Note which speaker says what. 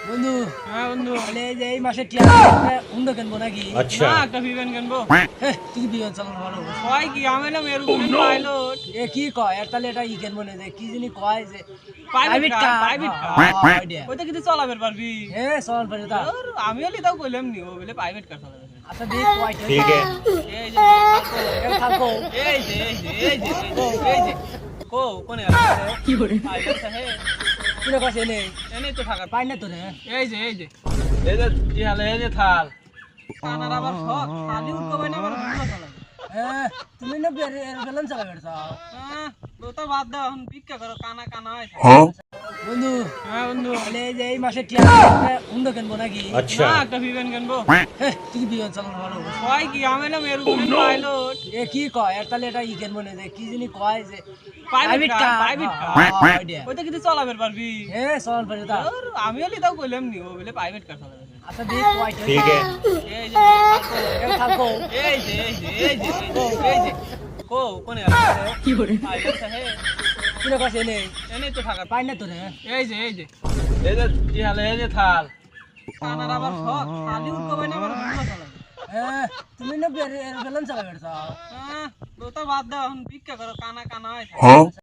Speaker 1: বন্ধু
Speaker 2: হ্যাঁ বন্ধু,
Speaker 1: তাহলে এই যে এই মাসে টিয়া উন্ড কিনবো নাকি?
Speaker 3: अच्छा
Speaker 2: না একটা বিমান কিনবো।
Speaker 1: তুই বিমান চালানো ভালো
Speaker 2: কয় কি আমি হলাম এরোপ্লেন পাইলট।
Speaker 1: এ কি কয় এর তাহলে এটা ই কিনবো না যে কি জানি কয় যে
Speaker 2: private car,
Speaker 1: car,
Speaker 2: private car.
Speaker 1: হ্যাঁ, ওইটা।
Speaker 2: ওইটা কিছু চালাবের পারবি।
Speaker 1: চল পারে তা
Speaker 2: ধুর, আমি হলে তাও কইলাম নি ও বলে প্রাইভেট কার চালাবে।
Speaker 1: আচ্ছা দেখ কয়টা
Speaker 3: ठीक है
Speaker 2: এই যে
Speaker 1: থাকো
Speaker 2: এই যে এই যে এই যে এই যে কো কোনে আছে
Speaker 1: কি করে
Speaker 2: পাইলট সাহেব
Speaker 1: কি না কইছে নেই
Speaker 2: এনেই তো থাকার।
Speaker 1: পাই না তো রে
Speaker 2: এই যে কি হালে এই যে থাল কানার আবার শখ খালি উঠতে পাই না আবার ঘুরো চালাবে।
Speaker 1: তুমি না এরোপ্লেন চালাবে চাও
Speaker 2: হ্যাঁ তো বাদ দাও এখন ভিক্ষা করো কানা কানা হয়।
Speaker 1: বন্ধু
Speaker 2: হ্যাঁ বন্ধু,
Speaker 1: তাহলে এই যে এই মাসে টিয়া উন্ড কিনবো নাকি?
Speaker 3: अच्छा
Speaker 2: না একটা বিমান কিনবো।
Speaker 1: তুই বিমান চালানো ভালো
Speaker 2: কয় কি আমি হলাম এরোপ্লেন পাইলট।
Speaker 1: এ কি কয় এর তাহলে এটা ই কিনবো না যে কি জানি কয় যে
Speaker 2: প্রাইভেট কার, প্রাইভেট কার।
Speaker 1: ওইটা।
Speaker 2: ওইটা কিছু চালাবে পারবি।
Speaker 1: চল পারে তা
Speaker 2: ধুর, আমি হলে তাও কইলাম নি ও বলে প্রাইভেট কার চালাবে।
Speaker 1: আচ্ছা দেখ কয়টা
Speaker 3: ठीक है
Speaker 2: এই যে
Speaker 1: থাকো
Speaker 2: এই যে এই যে কো কোনে আছে
Speaker 1: কি করে
Speaker 2: পাইলট সাহেব
Speaker 1: কি না কইছে নেই
Speaker 2: এনেই তো থাকার।
Speaker 1: পাই না তো রে
Speaker 2: এই যে কি হালে এই যে থাল কানার আবার শখ খালি উঠতে পাই না আবার ঘুরো চালাবে।
Speaker 1: তুমি না এরোপ্লেন চালাবে চাও
Speaker 2: হ্যাঁ তো বাদ দাও এখন ভিক্ষা করো কানা কানা হয়।